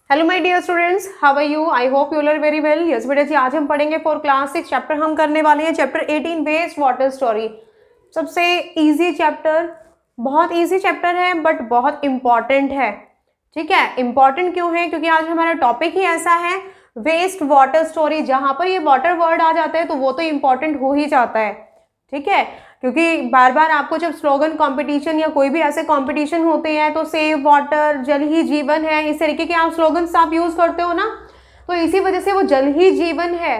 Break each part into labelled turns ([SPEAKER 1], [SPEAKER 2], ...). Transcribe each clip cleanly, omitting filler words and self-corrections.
[SPEAKER 1] Hello my dear students, how are you? I hope you are very well. Yes बेटा जी, आज हम पढ़ेंगे फॉर क्लास 6 चैप्टर हम करने वाले हैं चैप्टर 18 वेस्ट वाटर स्टोरी। सबसे इजी चैप्टर, बहुत इजी चैप्टर है बट बहुत इम्पॉर्टेंट है। ठीक है, इम्पॉर्टेंट क्यों है? क्योंकि आज हमारा टॉपिक ही ऐसा है वेस्ट वाटर स्टोरी। जहां पर ये वाटर वर्ड आ जाता है तो वो तो इम्पॉर्टेंट हो ही जाता है। ठीक है, क्योंकि बार बार आपको जब स्लोगन कंपटीशन या कोई भी ऐसे कंपटीशन होते हैं तो सेव वाटर, जल ही जीवन है, इस तरीके के आप स्लोगन्स आप यूज करते हो ना, तो इसी वजह से वो जल ही जीवन है।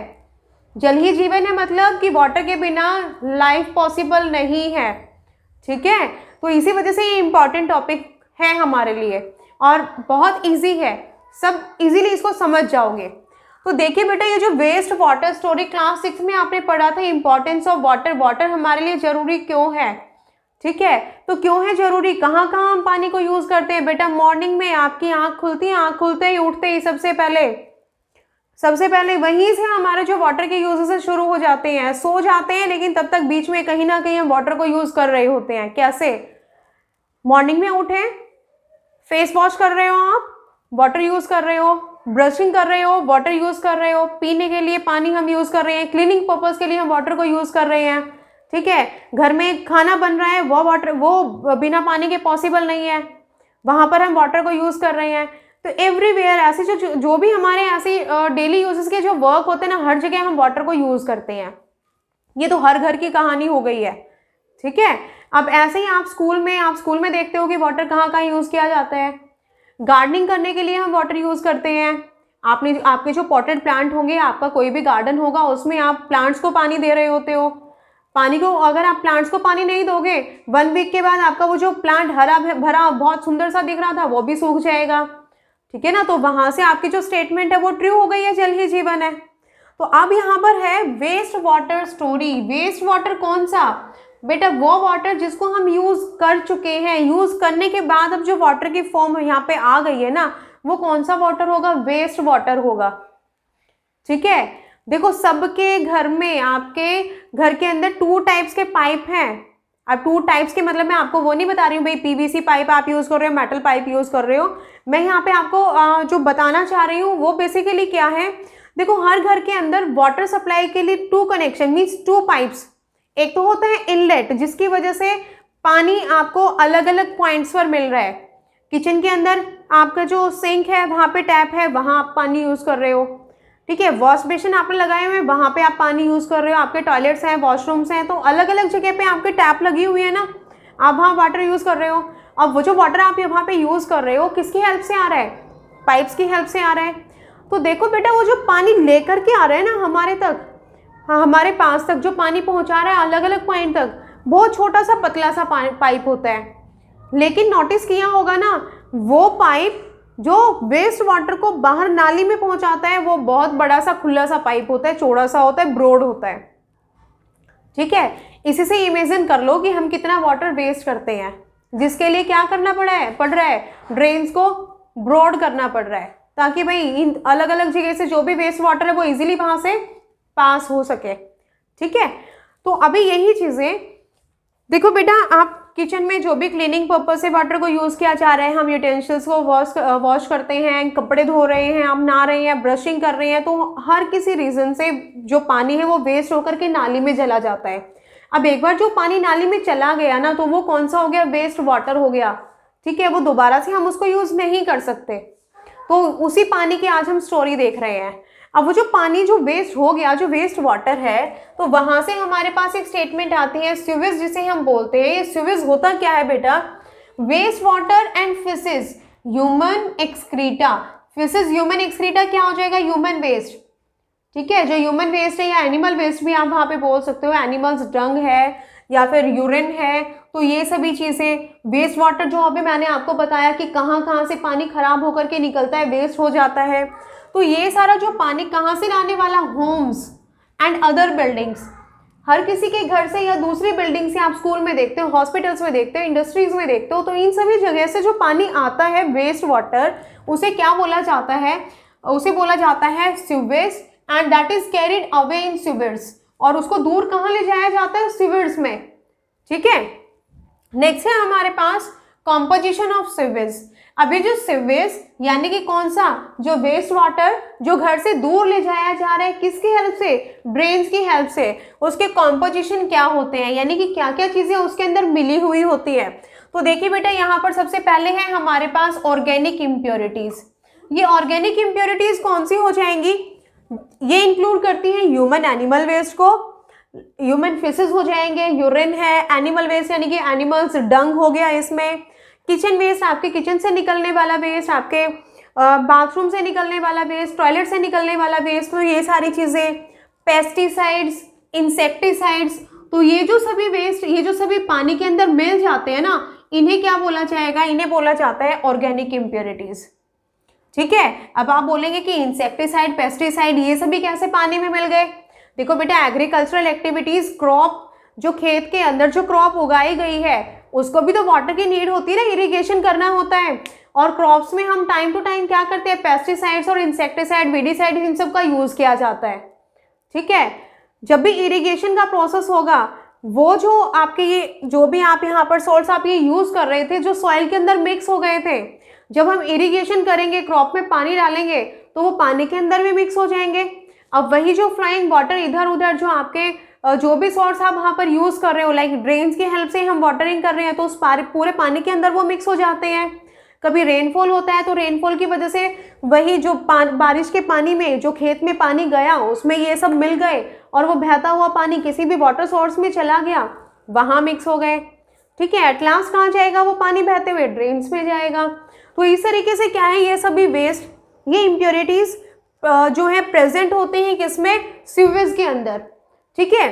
[SPEAKER 1] जल ही जीवन है मतलब कि वाटर के बिना लाइफ पॉसिबल नहीं है। ठीक है, तो इसी वजह से ये इंपॉर्टेंट टॉपिक है हमारे लिए और बहुत इजी है, सब इजीली इसको समझ जाओगे। तो देखिए बेटा, ये जो वेस्ट वाटर स्टोरी क्लास 6 में आपने पढ़ा था, इंपॉर्टेंस ऑफ वाटर, वाटर हमारे लिए जरूरी क्यों है। ठीक है, तो क्यों है जरूरी, कहाँ कहाँ हम पानी को यूज करते हैं बेटा? मॉर्निंग में आपकी आंख खुलती है, आंख खुलते ही उठते ही सबसे पहले वहीं से हमारे जो वाटर के यूजेस शुरू हो जाते हैं। सो जाते हैं लेकिन तब तक बीच में कहीं ना कहीं हम वाटर को यूज कर रहे होते हैं। कैसे? मॉर्निंग में उठे, फेस वॉश कर रहे हो, आप वाटर यूज कर रहे हो, ब्रशिंग कर रहे हो, वाटर यूज कर रहे हो, पीने के लिए पानी हम यूज कर रहे हैं, क्लीनिंग पर्पस के लिए हम वाटर को यूज कर रहे हैं। ठीक है, घर में खाना बन रहा है, वो बिना पानी के पॉसिबल नहीं है, वहां पर हम वाटर को यूज कर रहे हैं। तो एवरीवेयर ऐसे जो भी हमारे ऐसे डेली यूजेस के जो वर्क होते हैं ना, हर जगह हम वाटर को यूज करते हैं। ये तो हर घर की कहानी हो गई है। ठीक है, अब ऐसे ही आप स्कूल में देखते हो कि वाटर कहाँ कहाँ यूज किया जाता है। गार्डनिंग करने के लिए हम वाटर यूज करते हैं। आपके जो पॉटेड प्लांट होंगे, आपका कोई भी गार्डन होगा, उसमें आप प्लांट्स को पानी दे रहे होते हो। पानी को अगर आप प्लांट्स को पानी नहीं दोगे, 1 वीक के बाद आपका वो जो प्लांट हरा भरा बहुत सुंदर सा दिख रहा था वो भी सूख जाएगा। ठीक है ना, तो वहां से आपकी जो स्टेटमेंट है वो ट्रू हो गई है, जल ही जीवन है। तो अब यहाँ पर है waste water story. Waste water कौन सा बेटा? वो वाटर जिसको हम यूज कर चुके हैं, यूज करने के बाद अब जो वाटर की फॉर्म यहाँ पे आ गई है ना, वो कौन सा वाटर होगा? वेस्ट वाटर होगा। ठीक है, देखो सबके घर में, आपके घर के अंदर 2 टाइप्स के पाइप हैं। अब 2 टाइप्स के मतलब मैं आपको वो नहीं बता रही हूँ भाई पीवीसी पाइप आप यूज कर रहे हो, मेटल पाइप यूज कर रहे हो। मैं यहाँ पे आपको जो बताना चाह रही हूँ वो बेसिकली क्या है। देखो, हर घर के अंदर वाटर सप्लाई के लिए 2 कनेक्शन मीन्स 2 पाइप्स। एक तो होता है इनलेट, जिसकी वजह से पानी आपको अलग अलग पॉइंट्स पर मिल रहा है। किचन के अंदर आपका जो सिंक है, वहां पे टैप है, वहां आप पानी यूज कर रहे हो। ठीक है, वॉश बेसिन आपने लगाए हुए हैं, वहां पे आप पानी यूज कर रहे हो। आपके टॉयलेट्स हैं, वॉशरूम्स हैं, तो अलग अलग जगह पे आपके टैप लगी हुई है ना, आप वहां वाटर यूज कर रहे हो। अब वो जो वाटर आप वहां पे यूज कर रहे हो, किसकी हेल्प से आ रहा है? पाइप्स की हेल्प से आ रहा है। तो देखो बेटा, वो जो पानी लेकर के आ रहा है ना हमारे तक, हमारे पास तक जो पानी पहुंचा रहा है अलग अलग पॉइंट तक, बहुत छोटा सा पतला सा पाइप होता है। लेकिन नोटिस किया होगा ना, वो पाइप जो वेस्ट वाटर को बाहर नाली में पहुंचाता है, वो बहुत बड़ा सा खुला सा पाइप होता है, चौड़ा सा होता है, ब्रॉड होता है। ठीक है, इसी से इमेजिन कर लो कि हम कितना वाटर वेस्ट करते हैं, जिसके लिए क्या करना पड़ रहा है, ड्रेन्स को ब्रॉड करना पड़ रहा है, ताकि भाई इन अलग अलग जगह से जो भी वेस्ट वाटर है वो इजीली वहां से पास हो सके। ठीक है, तो अभी यही चीजें देखो बेटा, आप किचन में जो भी क्लीनिंग पर्पज से वाटर को यूज किया जा रहा है, हम यूटेंसिल्स को वॉश करते हैं, कपड़े धो रहे हैं, हम नहा रहे हैं, ब्रशिंग कर रहे हैं, तो हर किसी रीजन से जो पानी है वो वेस्ट होकर के नाली में चला जाता है। अब एक बार जो पानी नाली में चला गया ना, तो वो कौन सा हो गया? वेस्ट वाटर हो गया। ठीक है, वो दोबारा से हम उसको यूज नहीं कर सकते। तो उसी पानी की आज हम स्टोरी देख रहे हैं। अब वो जो पानी जो वेस्ट हो गया, जो वेस्ट वाटर है, तो वहां से हमारे पास एक स्टेटमेंट आती है स्यूवेज, जिसे हम बोलते हैं। ये स्यूवेज होता क्या है बेटा? Waste water and faeces human excreta. Faeces human excreta क्या हो जाएगा? Human waste. ठीक है, जो ह्यूमन वेस्ट है या एनिमल वेस्ट भी आप वहां पे बोल सकते हो, एनिमल्स डंग है या फिर यूरिन है, तो ये सभी चीजें वेस्ट वाटर जो अभी मैंने आपको बताया कि कहाँ कहाँ से पानी खराब होकर के निकलता है, वेस्ट हो जाता है। तो ये सारा जो पानी कहाँ से लाने वाला? Homes and other buildings. हर किसी के घर से या दूसरी बिल्डिंग से, आप स्कूल में देखते हो, हॉस्पिटल्स में देखते हो, इंडस्ट्रीज में देखते हो, तो इन सभी जगह से जो पानी आता है वेस्ट वाटर, उसे क्या बोला जाता है? उसे बोला जाता है sewage, and that is carried away in sewers. और उसको दूर कहाँ ले जाया जाता है? सीवर्स में। ठीक है, नेक्स्ट है हमारे पास कॉम्पोजिशन ऑफ सीवेज। अभी जो सीवेज यानी कि कौन सा, जो वेस्ट वाटर जो घर से दूर ले जाया जा रहा है, किसकी हेल्प से, ड्रेन्स की हेल्प से, उसके कॉम्पोजिशन क्या होते हैं, यानी कि क्या क्या चीजें उसके अंदर मिली हुई होती है। तो देखिए बेटा, यहाँ पर सबसे पहले है हमारे पास ऑर्गेनिक इम्प्योरिटीज। ये ऑर्गेनिक इम्प्योरिटीज कौन सी हो जाएंगी, ये इंक्लूड करती हैं ह्यूमन एनिमल वेस्ट को, ह्यूमन फिशेस हो जाएंगे, यूरिन है, एनिमल वेस्ट यानी कि एनिमल्स डंग हो गया इसमें, किचन वेस्ट आपके किचन से निकलने वाला वेस्ट, आपके बाथरूम से निकलने वाला वेस्ट, टॉयलेट से निकलने वाला वेस्ट, तो ये सारी चीज़ें, पेस्टिसाइड्स, इंसेक्टिसाइड्स, तो ये जो सभी वेस्ट, ये जो सभी पानी के अंदर मिल जाते हैं ना, इन्हें क्या बोला जाएगा, इन्हें बोला जाता है ऑर्गेनिक इम्प्योरिटीज। ठीक है, अब आप बोलेंगे कि इंसेक्टिसाइड, पेस्टिसाइड ये सभी कैसे पानी में मिल गए। देखो बेटा, एग्रीकल्चरल एक्टिविटीज, क्रॉप, जो खेत के अंदर जो क्रॉप उगाई गई है उसको भी तो वाटर की नीड होती है ना, इरिगेशन करना होता है, और क्रॉप्स में हम टाइम टू टाइम क्या करते हैं, पेस्टिसाइड्स और इंसेक्टिसाइड, वीडिसाइड, इन सब का यूज किया जाता है। ठीक है, जब भी इरिगेशन का प्रोसेस होगा, वो जो आपके ये जो भी आप यहाँ पर सोर्स आप ये यूज कर रहे थे, जो सॉइल के अंदर मिक्स हो गए थे, जब हम इरिगेशन करेंगे, क्रॉप में पानी डालेंगे, तो वो पानी के अंदर भी मिक्स हो जाएंगे। अब वही जो फ्लाइंग वाटर इधर उधर जो आपके जो भी सोर्स आप वहाँ पर यूज कर रहे हो, लाइक ड्रेन्स की हेल्प से हम वाटरिंग कर रहे हैं, तो उस पूरे पानी के अंदर वो मिक्स हो जाते हैं। कभी रेनफॉल होता है तो रेनफॉल की वजह से वही जो बारिश के पानी में जो खेत में पानी गया उसमें ये सब मिल गए, और वो बहता हुआ पानी किसी भी वाटर सोर्स में चला गया, वहाँ मिक्स हो गए। ठीक है, एट लास्ट कहाँ जाएगा वो पानी, बहते हुए ड्रेन्स में जाएगा। तो इस तरीके से क्या है, ये सभी वेस्ट, ये इम्प्योरिटीज जो है प्रेजेंट होते हैं किसमें, सीवेज के अंदर। ठीक है,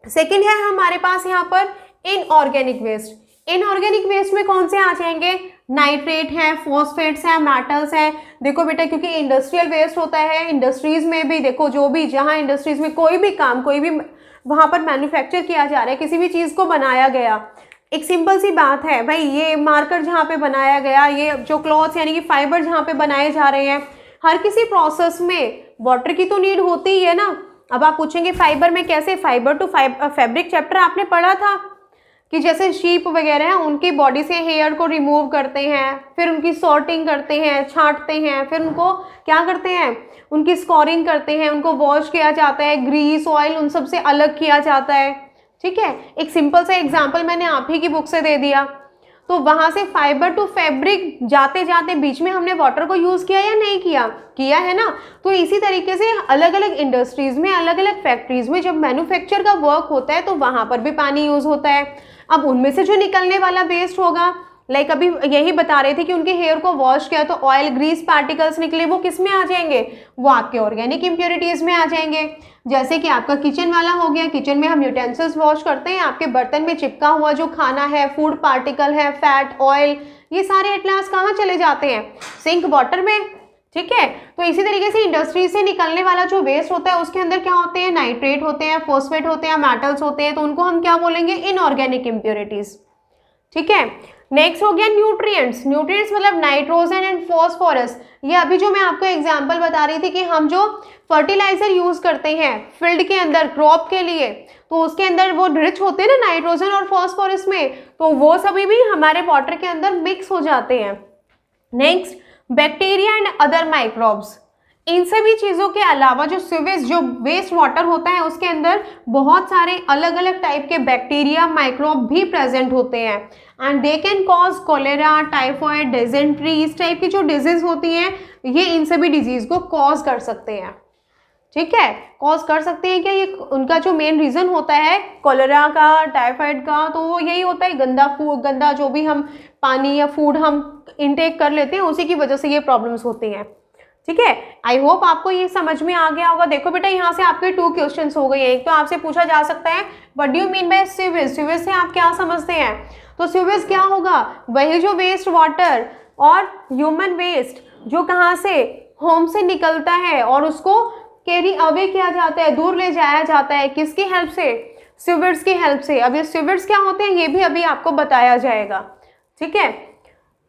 [SPEAKER 1] सेकंड है हमारे पास यहाँ पर इनऑर्गेनिक वेस्ट। इनऑर्गेनिक वेस्ट में कौन से आ जाएंगे, नाइट्रेट है, फॉस्फेट्स है, मेटल्स है। देखो बेटा, क्योंकि इंडस्ट्रियल वेस्ट होता है, इंडस्ट्रीज में भी देखो, जो भी जहाँ इंडस्ट्रीज में कोई भी काम, कोई भी वहाँ पर मैन्युफैक्चर किया जा रहा है, किसी भी चीज़ को बनाया गया, एक सिंपल सी बात है भाई, ये मार्कर जहाँ पे बनाया गया, ये जो क्लॉथ्स यानी कि फाइबर जहाँ पे बनाए जा रहे हैं, हर किसी प्रोसेस में वाटर की तो नीड होती ही है ना। अब आप पूछेंगे फाइबर में कैसे, फाइबर टू फैब्रिक चैप्टर आपने पढ़ा था कि जैसे शीप वगैरह हैं, उनकी बॉडी से हेयर को रिमूव करते हैं, फिर उनकी सॉर्टिंग करते हैं, छांटते हैं, फिर उनको क्या करते हैं, उनकी स्कोरिंग करते हैं, उनको वॉश किया जाता है, ग्रीस ऑयल उन सब से अलग किया जाता है। ठीक है, एक सिंपल सा एग्जाम्पल मैंने आप ही की बुक से दे दिया। तो वहां से फाइबर टू फैब्रिक जाते जाते बीच में हमने वाटर को यूज किया या नहीं किया, किया है ना। तो इसी तरीके से अलग अलग इंडस्ट्रीज में, अलग अलग फैक्ट्रीज में जब मैन्युफैक्चर का वर्क होता है तो वहां पर भी पानी यूज होता है। अब उनमें से जो निकलने वाला वेस्ट होगा, लाइक अभी यही बता रहे थे कि उनके हेयर को वॉश किया तो ऑयल ग्रीस पार्टिकल्स निकले, वो किस में आ जाएंगे, वो आपके ऑर्गेनिक इम्प्योरिटीज में आ जाएंगे। जैसे कि आपका किचन वाला हो गया, किचन में हम यूटेंसिल्स वॉश करते हैं, आपके बर्तन में चिपका हुआ जो खाना है, फूड पार्टिकल है, फैट, ऑयल, ये सारे एट लास्ट कहाँ चले जाते हैं, सिंक वाटर में। ठीक है, तो इसी तरीके से इंडस्ट्री से निकलने वाला जो वेस्ट होता है उसके अंदर क्या होते हैं, नाइट्रेट होते हैं, फॉस्फेट होते हैं, मेटल्स होते हैं, तो उनको हम क्या बोलेंगे, इनऑर्गेनिक इम्प्योरिटीज। ठीक है, नेक्स्ट हो गया न्यूट्रिएंट्स। न्यूट्रिएंट्स मतलब नाइट्रोजन एंड फॉस्फोरस। ये अभी जो मैं आपको एग्जांपल बता रही थी कि हम जो फर्टिलाइजर यूज करते हैं फील्ड के अंदर क्रॉप के लिए, तो उसके अंदर वो रिच होते हैं ना नाइट्रोजन और फॉस्फोरस में, तो वो सभी भी हमारे वाटर के अंदर मिक्स हो जाते हैं। Next, bacteria and other microbes. इन सभी चीज़ों के अलावा जो सीवेज, जो वेस्ट वाटर होता है, उसके अंदर बहुत सारे अलग अलग टाइप के बैक्टीरिया, माइक्रोब भी प्रेजेंट होते हैं, and they can cause cholera, typhoid, dysentery, इस टाइप की जो डिजीज होती हैं, ये इन सभी डिजीज को कॉज कर सकते हैं। ठीक है, कॉज कर सकते हैं क्या, ये उनका जो मेन रीजन होता है कोलेरा का, टाइफाइड का, तो वो यही होता है गंदा जो भी हम पानी या फूड हम इनटेक कर लेते हैं, उसी की वजह से ये प्रॉब्लम्स होती हैं। ठीक है, आई होप आपको ये समझ में आ गया होगा। देखो बेटा, यहाँ से आपके 2 क्वेश्चंस हो गए हैं। एक तो आपसे पूछा जा सकता है what do you mean by sewage, sewage से आप क्या समझते हैं। तो सीवेज क्या होगा, वही जो वेस्ट वाटर और ह्यूमन वेस्ट जो कहाँ से, होम से निकलता है और उसको कैरी अवे किया जाता है, दूर ले जाया जाता है, किसकी हेल्प से, सीवर्स की हेल्प से। अब ये सीवर्स क्या होते हैं ये भी अभी आपको बताया जाएगा। ठीक है,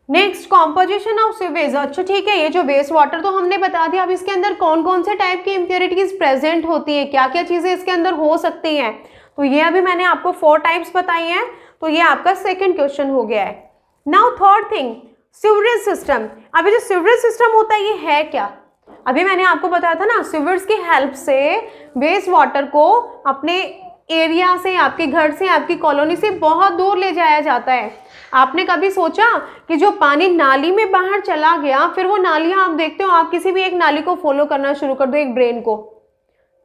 [SPEAKER 1] नेक्स्ट, कॉम्पोजिशन ऑफ सीवेज। अच्छा ठीक है, ये जो वेस्ट वाटर तो हमने बता दिया, अब इसके अंदर कौन कौन से टाइप की इम्प्योरिटीज प्रेजेंट होती है, क्या क्या चीजें इसके अंदर हो सकती हैं, तो ये अभी मैंने आपको 4 टाइप्स बताई हैं। तो ये आपका सेकंड क्वेश्चन हो गया है। Now third thing, sewerage system. अभी जो सीवरेज सिस्टम होता है ये है क्या? अभी मैंने आपको बताया था ना, सीवर्स की हेल्प से वेस्ट वाटर को अपने एरिया से, आपके घर से, आपकी कॉलोनी से बहुत दूर ले जाया जाता है। आपने कभी सोचा कि जो पानी नाली में बाहर चला गया, फिर वो नालियां आप देखते हो, आप किसी भी एक नाली को फॉलो करना शुरू कर दो, एक ड्रेन को,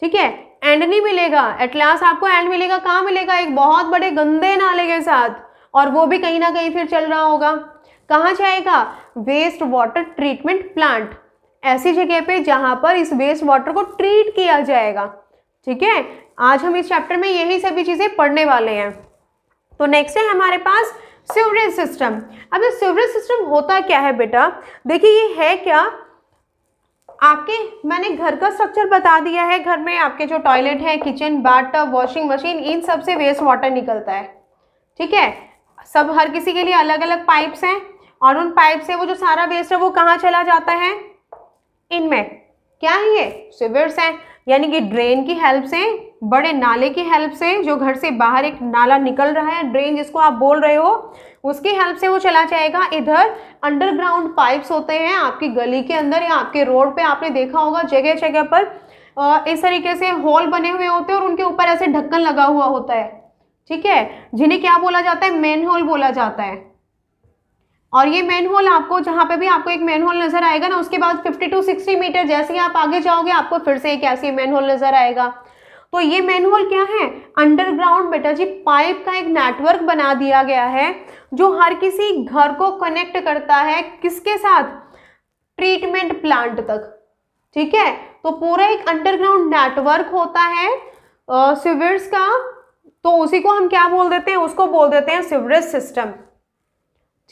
[SPEAKER 1] ठीक है, एंड नहीं मिलेगा, एट लास्ट आपको एंड मिलेगा, कहाँ मिलेगा? एक बहुत बड़े गंदे नाले के साथ, और वो भी कहीं ना कहीं फिर चल रहा होगा। कहाँ जाएगा? वेस्ट वाटर ट्रीटमेंट प्लांट, ऐसी जगह पे जहां पर इस वेस्ट वाटर को ट्रीट किया जाएगा। ठीक है, आज हम इस चैप्टर में यही सभी चीजें पढ़ने वाले हैं। तो नेक्स्ट है हमारे पास सीवरेज सिस्टम। अब ये सीवरेज सिस्टम होता क्या है बेटा? देखिए ये है क्या, आपके मैंने घर का स्ट्रक्चर बता दिया है। घर में आपके जो टॉयलेट है, किचन, बाथटब, वॉशिंग मशीन, इन सब से वेस्ट वाटर निकलता है। ठीक है, सब हर किसी के लिए अलग अलग पाइप्स हैं, और उन पाइप से वो जो सारा वेस्ट है वो कहाँ चला जाता है? इनमें क्या है ये? सीवर्स हैं, यानी कि ड्रेन की हेल्प से, बड़े नाले की हेल्प से, जो घर से बाहर एक नाला निकल रहा है, ड्रेन जिसको आप बोल रहे हो, उसकी हेल्प से वो चला जाएगा। इधर अंडरग्राउंड पाइप्स होते हैं आपकी गली के अंदर या आपके रोड पे, आपने देखा होगा जगह जगह पर इस तरीके से होल बने हुए होते हैं और उनके ऊपर ऐसे ढक्कन लगा हुआ होता है। ठीक है, जिन्हें क्या बोला जाता है? मेन होल बोला जाता है। और ये मेन होल आपको, जहां पे भी आपको एक मेन होल नजर आएगा ना, उसके बाद 50 to 60 मीटर जैसे ही आप आगे जाओगे आपको फिर से एक ऐसी मेन होल नजर आएगा। तो ये मेन होल क्या है? अंडरग्राउंड बेटा जी पाइप का एक नेटवर्क बना दिया गया है जो हर किसी घर को कनेक्ट करता है, किसके साथ? ट्रीटमेंट प्लांट तक। ठीक है, तो पूरा एक अंडरग्राउंड नेटवर्क होता है सीवर्स का, तो उसी को हम क्या बोल देते हैं? उसको बोल देते हैं सीवरेज सिस्टम।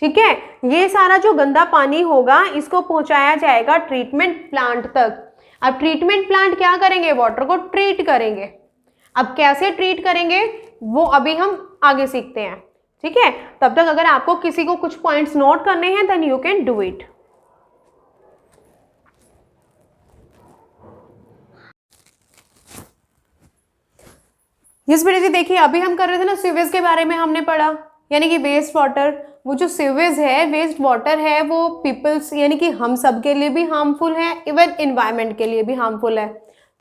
[SPEAKER 1] ठीक है, ये सारा जो गंदा पानी होगा इसको पहुंचाया जाएगा ट्रीटमेंट प्लांट तक। अब ट्रीटमेंट प्लांट क्या करेंगे? वाटर को ट्रीट करेंगे। अब कैसे ट्रीट करेंगे वो अभी हम आगे सीखते हैं। ठीक है, तब तक अगर आपको किसी को कुछ पॉइंट्स नोट करने हैं then you can do it. Yes बेटा जी, देखिए अभी हम कर रहे थे ना सीवेज के बारे में, हमने पढ़ा, यानी कि वेस्ट वाटर। वो जो सीवेज है, वेस्ट वाटर है, वो पीपल्स यानी कि हम सब के लिए भी हार्मफुल है, इवन इन्वायरमेंट के लिए भी हार्मफुल है।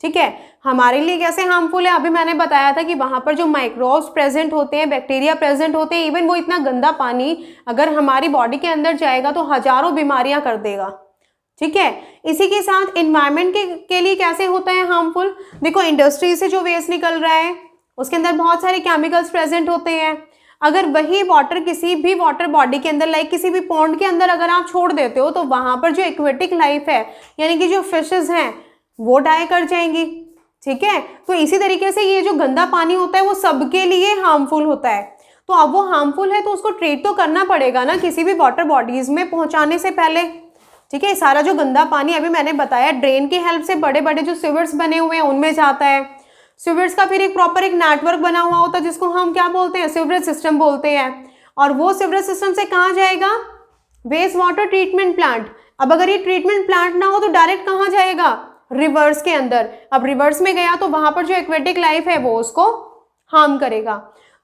[SPEAKER 1] ठीक है, हमारे लिए कैसे हार्मफुल है? अभी मैंने बताया था कि वहाँ पर जो माइक्रोब्स प्रेजेंट होते हैं, बैक्टीरिया प्रेजेंट होते हैं, इवन वो इतना गंदा पानी अगर हमारी बॉडी के अंदर जाएगा तो हजारों बीमारियां कर देगा। ठीक है, इसी के साथ इन्वायरमेंट के लिए कैसे होता है हार्मफुल? देखो इंडस्ट्री से जो वेस्ट निकल रहा है उसके अंदर बहुत सारे केमिकल्स प्रेजेंट होते हैं। अगर वही वाटर किसी भी वाटर बॉडी के अंदर, लाइक किसी भी पॉन्ड के अंदर अगर आप छोड़ देते हो तो वहां पर जो एक्वेटिक लाइफ है यानी कि जो फिशेस हैं वो डाई कर जाएंगी। ठीक है, तो इसी तरीके से ये जो गंदा पानी होता है वो सबके लिए हार्मफुल होता है। तो अब वो हार्मफुल है तो उसको ट्रीट तो करना पड़ेगा ना किसी भी वाटर बॉडीज में पहुंचाने से पहले। ठीक है, सारा जो गंदा पानी अभी मैंने बताया ड्रेन की हेल्प से बड़े बड़े जो सीवर्स बने हुए हैं उनमें जाता है। सीवर्स का फिर एक प्रॉपर एक नेटवर्क बना हुआ होता है जिसको हम क्या बोलते हैं? सीवरेज सिस्टम बोलते हैं। और वो सीवरेज सिस्टम से कहाँ जाएगा? Waste water treatment plant. अब अगर ये ट्रीटमेंट प्लांट ना हो तो डायरेक्ट कहाँ जाएगा? रिवर्स के अंदर। अब रिवर्स में गया तो वहां पर जो एक्वेटिक लाइफ है वो उसको हार्म करेगा।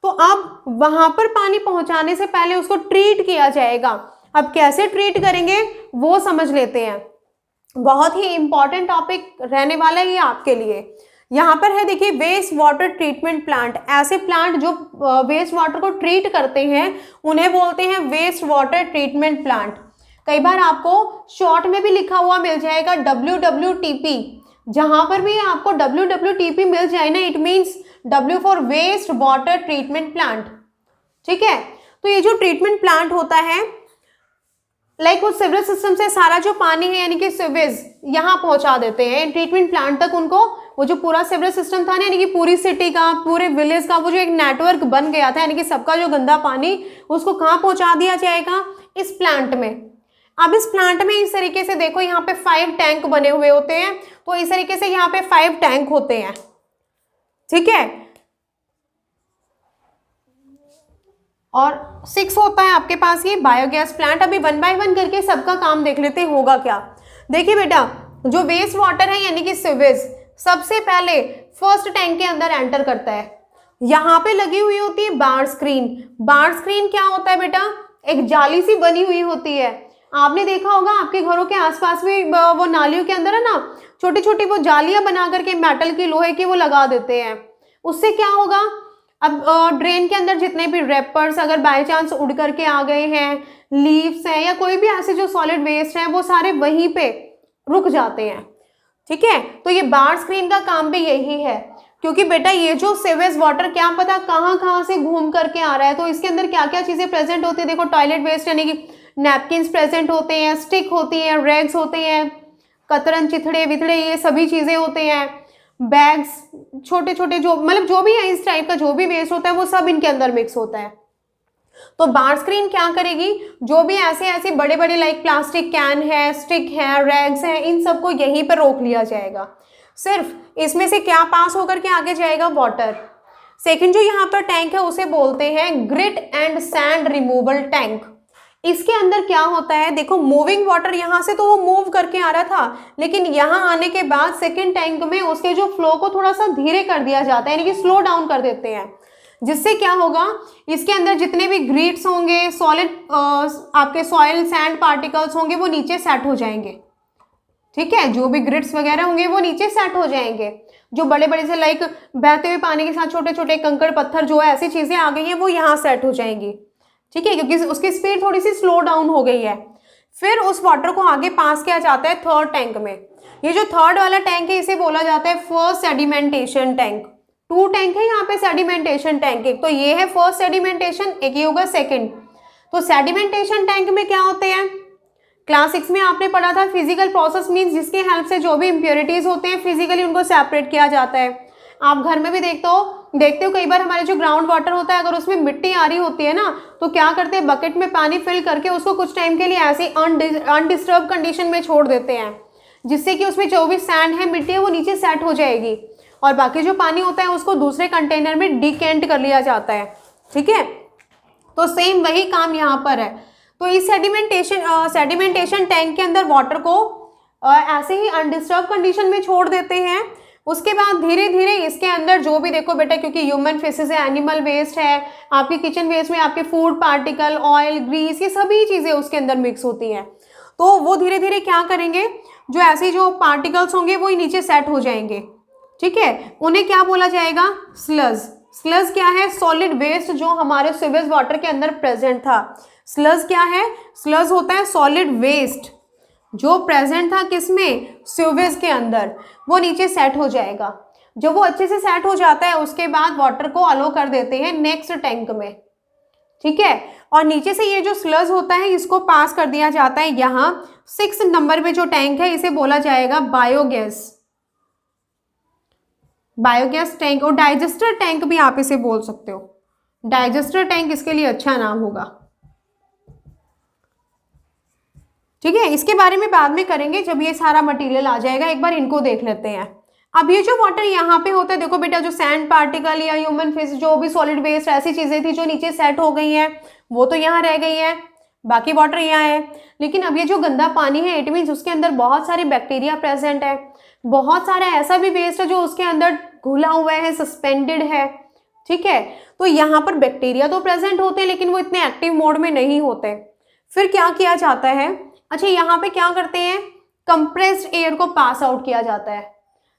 [SPEAKER 1] तो अब वहां पर पानी पहुंचाने से पहले उसको ट्रीट किया जाएगा। अब कैसे ट्रीट करेंगे वो समझ लेते हैं, बहुत ही इंपॉर्टेंट टॉपिक रहने वाला है ये आपके लिए। यहाँ पर है देखिए वेस्ट वाटर ट्रीटमेंट प्लांट। ऐसे प्लांट जो वेस्ट वाटर को ट्रीट करते हैं उन्हें बोलते हैं वेस्ट वाटर ट्रीटमेंट प्लांट। कई बार आपको शॉर्ट में भी लिखा हुआ मिल जाएगा WWTP। जहां पर भी आपको WWTP मिल जाए ना, it means W for waste water treatment plant. ठीक है, तो ये जो ट्रीटमेंट प्लांट होता है लाइक उस सीवरेज सिस्टम से सारा जो पानी है यानी कि सीवेज यहाँ पहुंचा देते हैं ट्रीटमेंट प्लांट तक। उनको वो जो पूरा सीवरेज सिस्टम था ना, यानी कि पूरी सिटी का, पूरे विलेज का वो जो एक नेटवर्क बन गया था, यानी कि सबका जो गंदा पानी उसको कहाँ पहुंचा दिया जाएगा? इस प्लांट में। अब इस प्लांट में इस तरीके से देखो यहाँ पे 5 टैंक बने हुए होते हैं। तो इस तरीके से यहाँ पे 5 टैंक होते हैं। ठीक है, और 6 होता है आपके पास ये बायोगैस प्लांट। अभी 1 बाय 1 करके सबका काम देख लेते हैं होगा क्या। देखिए बेटा, जो वेस्ट वाटर है यानी कि सीवेज सबसे पहले फर्स्ट टैंक के अंदर एंटर करता है। यहाँ पे लगी हुई होती है बार स्क्रीन। बार स्क्रीन क्या होता है बेटा? एक जाली सी बनी हुई होती है। आपने देखा होगा आपके घरों के आसपास भी वो नालियों के अंदर है ना, छोटी छोटी वो जालियां बना करके मेटल की, लोहे की वो लगा देते हैं। उससे क्या होगा, अब ड्रेन के अंदर जितने भी रैपर्स अगर बाय चांस उड़ करके आ गए हैं, लीव्स हैं या कोई भी ऐसे जो सॉलिड वेस्ट है, वो सारे वहीं पे रुक जाते हैं। ठीक है, तो ये बार स्क्रीन का काम भी यही है, क्योंकि बेटा ये जो सीवेज वाटर क्या पता कहाँ कहाँ से घूम करके आ रहा है, तो इसके अंदर क्या क्या चीजें प्रेजेंट होती है। देखो टॉयलेट वेस्ट यानी कि नैपकिन्स प्रेजेंट होते हैं, स्टिक होती है, रैग्स होते हैं, कतरन, चिथड़े विथड़े, ये सभी चीजें होते हैं, बैग्स, छोटे छोटे जो मतलब जो भी है इस टाइप का जो भी वेस्ट होता है वो सब इनके अंदर मिक्स होता है। तो बार स्क्रीन क्या करेगी, जो भी ऐसे ऐसे बड़े बड़े लाइक प्लास्टिक कैन है, स्टिक है, रैग्स है, इन सबको यहीं पर रोक लिया जाएगा। सिर्फ इसमें से क्या पास होकर के आगे जाएगा, वाटर। सेकंड जो यहाँ पर टैंक है उसे बोलते हैं grit and sand removal tank. इसके अंदर क्या होता है, देखो मूविंग वाटर यहाँ से तो वो मूव करके आ रहा था, लेकिन यहाँ आने के बाद सेकंड टैंक में उसके जो फ्लो को थोड़ा सा धीरे कर दिया जाता है, यानी कि स्लो डाउन कर देते हैं। जिससे क्या होगा, इसके अंदर जितने भी ग्रिट्स होंगे, सॉलिड आपके सॉइल सैंड पार्टिकल्स होंगे, वो नीचे सेट हो जाएंगे। ठीक है, जो भी ग्रिट्स वगैरह होंगे वो नीचे सेट हो जाएंगे। जो बड़े बड़े से लाइक बहते हुए पानी के साथ छोटे छोटे कंकड़ पत्थर जो है, ऐसी चीजें आ गई हैं, वो यहाँ सेट हो जाएंगी। ठीक है, क्योंकि उसकी स्पीड थोड़ी सी स्लो डाउन हो गई है। फिर उस वाटर को आगे पास किया जाता है थर्ड टैंक में। ये जो थर्ड वाला टैंक है इसे बोला जाता है फर्स्ट सेडिमेंटेशन टैंक। 2 टैंक है यहाँ पे सेडिमेंटेशन टैंक। एक तो ये है फर्स्ट सेडिमेंटेशन, एक ये होगा सेकंड। तो सेडिमेंटेशन टैंक में क्या होते हैं, क्लास 6 में आपने पढ़ा था, फिजिकल प्रोसेस मीन्स जिसके हेल्प से जो भी इम्प्योरिटीज होते हैं फिजिकली उनको सेपरेट किया जाता है। आप घर में भी देखते हो कई बार हमारे जो ग्राउंड वाटर होता है, अगर उसमें मिट्टी आ रही होती है ना, तो क्या करते हैं, बकेट में पानी फिल करके उसको कुछ टाइम के लिए ऐसे अनडिस्टर्ब कंडीशन में छोड़ देते हैं, जिससे कि उसमें जो भी सैंड है, मिट्टी है, वो नीचे सेट हो जाएगी और बाकी जो पानी होता है उसको दूसरे कंटेनर में डिकेंट कर लिया जाता है। ठीक है, तो सेम वही काम यहाँ पर है। तो इस सेडिमेंटेशन टैंक के अंदर वाटर को ऐसे ही अनडिस्टर्ब कंडीशन में छोड़ देते हैं। उसके बाद धीरे धीरे इसके अंदर जो भी, देखो बेटा क्योंकि ह्यूमन फेसेस है, एनिमल वेस्ट है, आपके किचन वेस्ट में आपके फूड पार्टिकल, ऑयल, ग्रीस, ये सभी चीज़ें उसके अंदर मिक्स होती हैं। तो वो धीरे धीरे क्या करेंगे, जो ऐसे जो पार्टिकल्स होंगे वो नीचे सेट हो जाएंगे। ठीक है, उन्हें क्या बोला जाएगा, स्लज। स्लज क्या है, सॉलिड वेस्ट जो हमारे सीवेज वाटर के अंदर प्रेजेंट था। स्लज क्या है, स्लज होता है सॉलिड वेस्ट जो प्रेजेंट था किसमें, सीवेज के अंदर, वो नीचे सेट हो जाएगा। जब वो अच्छे से सेट हो जाता है उसके बाद वाटर को अलो कर देते हैं नेक्स्ट टैंक में। ठीक है, और नीचे से ये जो स्लज होता है इसको पास कर दिया जाता है यहाँ 6 नंबर में जो टैंक है इसे बोला जाएगा बायोगैस। बायोगैस टैंक, और डाइजेस्टर टैंक भी आप इसे बोल सकते हो। डाइजेस्टर टैंक इसके लिए अच्छा नाम होगा। ठीक है, इसके बारे में बाद में करेंगे जब ये सारा मटेरियल आ जाएगा। एक बार इनको देख लेते हैं। अब ये जो वाटर यहाँ पे होता है, देखो बेटा जो सैंड पार्टिकल या ह्यूमन फेस, जो भी सॉलिड वेस्ट ऐसी चीजें थी जो नीचे सेट हो गई हैं, वो तो यहाँ रह गई है, बाकी वाटर यहाँ है। लेकिन अब ये जो गंदा पानी है, इट मीन्स उसके अंदर बहुत सारे बैक्टीरिया प्रेजेंट है, बहुत सारा ऐसा भी वेस्ट है जो उसके अंदर घुला हुआ है, सस्पेंडेड है। ठीक है, तो यहाँ पर बैक्टीरिया तो प्रेजेंट होते हैं लेकिन वो इतने एक्टिव मोड में नहीं होते। फिर क्या किया जाता है, अच्छा यहाँ पे क्या करते हैं, कंप्रेस्ड एयर को पास आउट किया जाता है,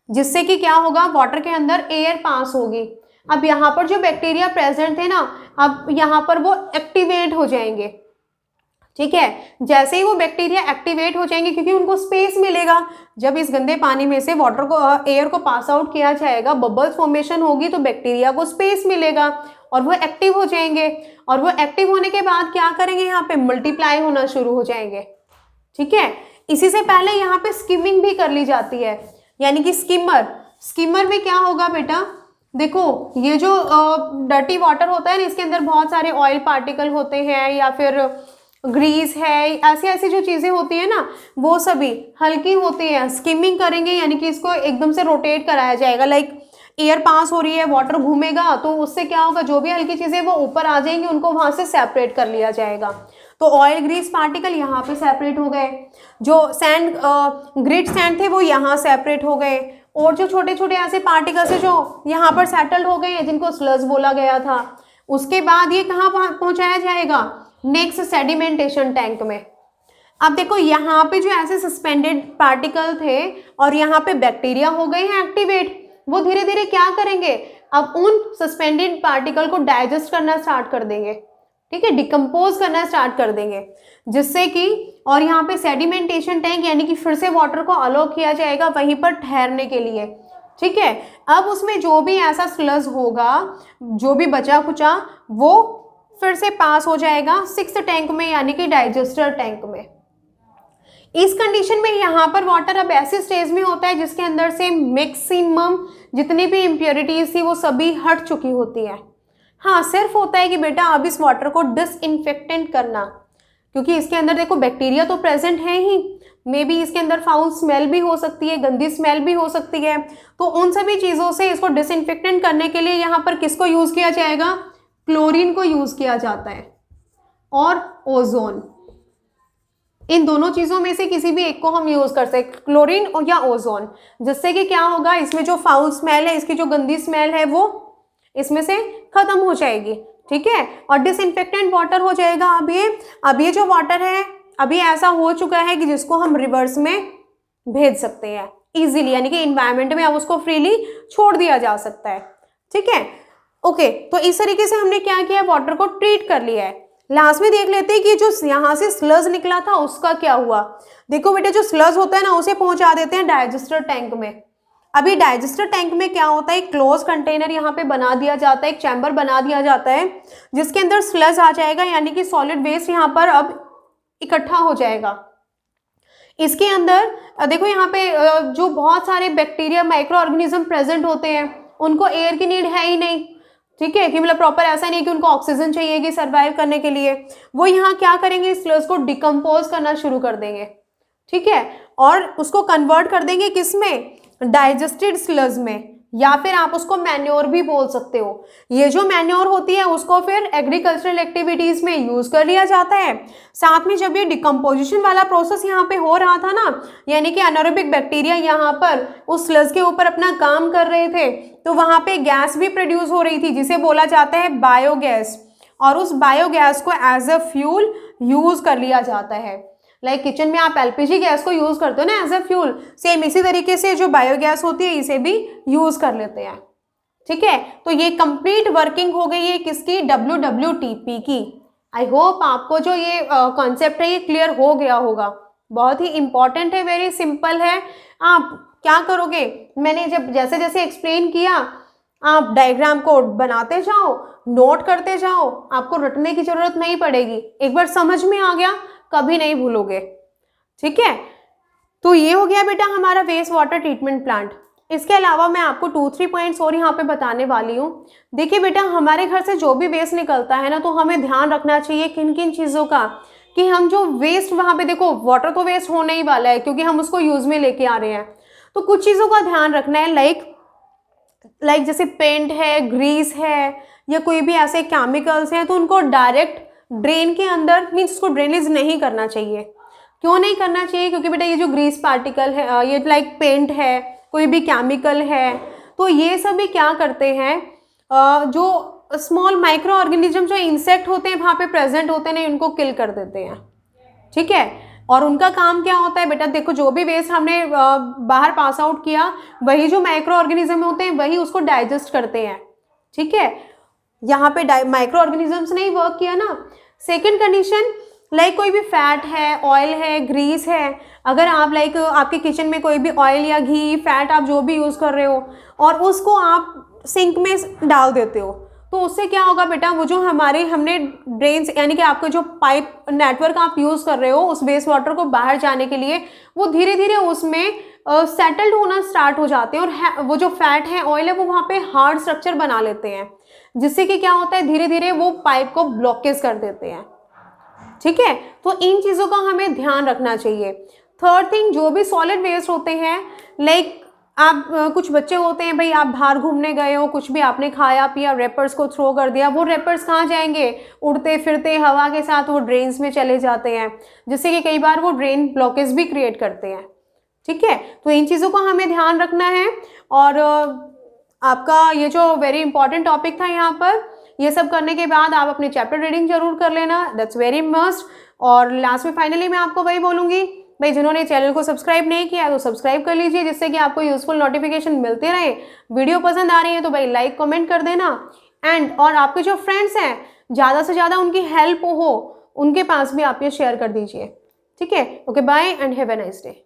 [SPEAKER 1] जिससे कि क्या होगा, वाटर के अंदर एयर पास होगी। अब यहाँ पर जो बैक्टीरिया प्रेजेंट थे ना, अब यहाँ पर वो एक्टिवेट हो जाएंगे। ठीक है, जैसे ही वो बैक्टीरिया एक्टिवेट हो जाएंगे, क्योंकि उनको स्पेस मिलेगा, जब इस गंदे पानी में से वाटर को एयर को पास आउट किया जाएगा, बबल्स फॉर्मेशन होगी, तो बैक्टीरिया को स्पेस मिलेगा और वो एक्टिव हो जाएंगे। और वो एक्टिव होने के बाद क्या करेंगे, यहाँ पे मल्टीप्लाई होना शुरू हो जाएंगे। ठीक है, इसी से पहले यहाँ पे स्किमिंग भी कर ली जाती है, यानी कि स्किमर में क्या होगा बेटा, देखो ये जो डर्टी वाटर होता है ना, इसके अंदर बहुत सारे ऑयल पार्टिकल होते हैं या फिर ग्रीस है, ऐसी ऐसी जो चीज़ें होती है ना, वो सभी हल्की होती है। स्किमिंग करेंगे यानी कि इसको एकदम से रोटेट कराया जाएगा, लाइक एयर पास हो रही है, वाटर घूमेगा, तो उससे क्या होगा, जो भी हल्की चीज़ें वो ऊपर आ जाएंगी, उनको वहाँ से सेपरेट कर लिया जाएगा। तो ऑयल ग्रीस पार्टिकल यहाँ पे सेपरेट हो गए, जो सैंड ग्रिट सैंड थे वो यहाँ सेपरेट हो गए, और जो छोटे छोटे ऐसे पार्टिकल्स है जो यहाँ पर सेटल्ड हो गए हैं, जिनको स्लज बोला गया था। उसके बाद ये कहाँ पहुँचाया जाएगा, नेक्स्ट सेडिमेंटेशन टैंक में, अब देखो यहाँ पे जो ऐसे सस्पेंडेड पार्टिकल थे और यहाँ पे बैक्टीरिया हो गए हैं एक्टिवेट, वो धीरे धीरे क्या करेंगे, अब उन सस्पेंडेड पार्टिकल को डाइजेस्ट करना स्टार्ट कर देंगे, ठीक है, डिकम्पोज करना स्टार्ट कर देंगे, जिससे कि, और यहाँ पे सेडिमेंटेशन टैंक यानी कि फिर से वाटर को अलो किया जाएगा वहीं पर ठहरने के लिए, ठीक है। अब उसमें जो भी ऐसा स्लज होगा, जो भी बचा कुचा, वो फिर से पास हो जाएगा सिक्स्थ टैंक में यानी कि डाइजेस्टर टैंक में। इस कंडीशन में यहाँ पर वाटर अब ऐसे स्टेज में होता है जिसके अंदर से मैक्सिमम जितनी भी इम्प्योरिटीज थी वो सभी हट चुकी होती है। हाँ, सिर्फ होता है कि बेटा अब इस वाटर को डिसइंफेक्टेंट करना, क्योंकि इसके अंदर देखो बैक्टीरिया तो प्रेजेंट है ही, मे बी इसके अंदर फाउल स्मेल भी हो सकती है, गंदी स्मेल भी हो सकती है, तो उन सभी चीज़ों से इसको डिसइंफेक्टेंट करने के लिए यहाँ पर किसको यूज़ किया जाएगा, क्लोरीन को यूज़ किया जाता है और ओजोन। इन दोनों चीज़ों में से किसी भी एक को हम यूज़ कर सकते हैं, क्लोरीन या ओजोन, जिससे कि क्या होगा, इसमें जो फाउल स्मेल है, इसकी जो गंदी स्मेल है वो इसमें से खत्म हो जाएगी, ठीक है, और डिसइंफेक्टेंट वाटर हो जाएगा। अब ये जो वाटर है अभी ऐसा हो चुका है कि जिसको हम रिवर्स में भेज सकते हैं इजीली, यानी कि इन्वायरमेंट में अब उसको फ्रीली छोड़ दिया जा सकता है, ठीक है। ओके, तो इस तरीके से हमने क्या किया, वाटर को ट्रीट कर लिया है। लास्ट में देख लेते हैं कि जो यहाँ से स्लज निकला था उसका क्या हुआ। देखो बेटे, जो स्लज होता है ना उसे पहुंचा देते हैं डाइजेस्टर टैंक में। अभी डाइजेस्टर टैंक में क्या होता है, एक क्लोज कंटेनर यहाँ पे बना दिया जाता है, एक चैम्बर बना दिया जाता है जिसके अंदर स्लज आ जाएगा, यानी कि सॉलिड वेस्ट यहाँ पर अब इकट्ठा हो जाएगा। इसके अंदर देखो यहाँ पे जो बहुत सारे बैक्टीरिया, माइक्रो ऑर्गेनिज्म प्रेजेंट होते हैं, उनको एयर की नीड है ही नहीं, ठीक है, कि मतलब प्रॉपर ऐसा नहीं कि उनको ऑक्सीजन चाहिए कि सर्वाइव करने के लिए, वो यहाँ क्या करेंगे, इस स्लज को डिकम्पोज करना शुरू कर देंगे, ठीक है, और उसको कन्वर्ट कर देंगे किस में, डाइजेस्टेड स्लज में, या फिर आप उसको मैन्योर भी बोल सकते हो। ये जो मैन्योर होती है उसको फिर एग्रीकल्चरल एक्टिविटीज में यूज कर लिया जाता है। साथ में जब ये डिकम्पोजिशन वाला प्रोसेस यहाँ पे हो रहा था ना, यानी कि एनारोबिक बैक्टीरिया यहाँ पर उस स्लज के ऊपर अपना काम कर रहे थे, तो वहाँ पे गैस भी प्रोड्यूस हो रही थी जिसे बोला जाता है बायोगैस, और उस बायोगैस को एज अ फ्यूल यूज कर लिया जाता है। लाइक किचन में आप एलपीजी गैस को यूज करते हो ना एज अ फ्यूल, सेम इसी तरीके से जो बायोगैस होती है इसे भी यूज कर लेते हैं, ठीक है। तो ये कंप्लीट वर्किंग हो गई है किसकी, WWTP की। आई होप आपको जो ये कॉन्सेप्ट है ये क्लियर हो गया होगा। बहुत ही इंपॉर्टेंट है, वेरी सिंपल है। आप क्या करोगे, मैंने जब जैसे जैसे एक्सप्लेन किया, आप डायग्राम को बनाते जाओ, नोट करते जाओ, आपको रटने की जरूरत नहीं पड़ेगी। एक बार समझ में आ गया कभी नहीं भूलोगे, ठीक है। तो ये हो गया बेटा हमारा वेस्ट वाटर ट्रीटमेंट प्लांट। इसके अलावा मैं आपको 2-3 पॉइंट्स और यहाँ पे बताने वाली हूँ। देखिए बेटा, हमारे घर से जो भी वेस्ट निकलता है ना, तो हमें ध्यान रखना चाहिए किन किन चीज़ों का, कि हम जो वेस्ट वहाँ पे, देखो वाटर तो वेस्ट होने ही वाला है क्योंकि हम उसको यूज में लेके आ रहे हैं, तो कुछ चीज़ों का ध्यान रखना है, लाइक जैसे पेंट है, ग्रीस है, या कोई भी ऐसे केमिकल्स हैं, तो उनको डायरेक्ट ड्रेन के अंदर, मीन्स उसको ड्रेनेज नहीं करना चाहिए। क्यों नहीं करना चाहिए, क्योंकि बेटा ये जो ग्रीस पार्टिकल है, ये लाइक पेंट है, कोई भी केमिकल है, तो ये सभी क्या करते हैं, जो स्मॉल माइक्रो ऑर्गेनिज्म जो इंसेक्ट होते हैं वहाँ पे प्रेजेंट होते हैं, उनको किल कर देते हैं, ठीक है। और उनका काम क्या होता है बेटा, देखो जो भी वेस्ट हमने बाहर पास आउट किया, वही जो माइक्रो ऑर्गेनिज्म होते हैं वही उसको डाइजेस्ट करते हैं, ठीक है। यहाँ पे माइक्रो ऑर्गेनिजम्स ने ही वर्क किया ना। सेकेंड कंडीशन, लाइक कोई भी फैट है, ऑयल है, ग्रीस है, अगर आप लाइक आपके किचन में कोई भी ऑयल या घी, फैट आप जो भी यूज़ कर रहे हो और उसको आप सिंक में डाल देते हो, तो उससे क्या होगा बेटा, वो जो हमने ड्रेन्स यानी कि आपके जो पाइप नेटवर्क आप यूज़ कर रहे हो उस वेस्ट वाटर को बाहर जाने के लिए, वो धीरे धीरे उसमें सेटल्ड होना स्टार्ट हो जाते हैं, और वो जो फैट है, ऑयल है, वो वहाँ पे हार्ड स्ट्रक्चर बना लेते हैं, जिससे कि क्या होता है, धीरे धीरे वो पाइप को ब्लॉकेज कर देते हैं, ठीक है। तो इन चीज़ों का हमें ध्यान रखना चाहिए। थर्ड थिंग, जो भी सॉलिड वेस्ट होते हैं, लाइक आप कुछ बच्चे होते हैं भाई, आप बाहर घूमने गए हो, कुछ भी आपने खाया पिया, रैपर्स को थ्रो कर दिया, वो रैपर्स कहाँ जाएंगे, उड़ते फिरते हवा के साथ वो ड्रेन्स में चले जाते हैं, जिससे कि कई बार वो ड्रेन ब्लॉकेज भी क्रिएट करते हैं, ठीक है। तो इन चीज़ों का हमें ध्यान रखना है। और आपका ये जो वेरी इंपॉर्टेंट टॉपिक था यहाँ पर, ये सब करने के बाद आप अपनी चैप्टर रीडिंग जरूर कर लेना, दैट्स वेरी मस्ट। और लास्ट में फाइनली मैं आपको वही बोलूँगी, भाई जिन्होंने चैनल को सब्सक्राइब नहीं किया तो सब्सक्राइब कर लीजिए, जिससे कि आपको यूजफुल नोटिफिकेशन मिलते रहे। वीडियो पसंद आ रही है तो भाई लाइक कमेंट कर देना, एंड और आपके जो फ्रेंड्स हैं ज़्यादा से ज़्यादा उनकी हेल्प हो, उनके पास भी आप ये शेयर कर दीजिए। ठीक है, okay bye and have a nice day.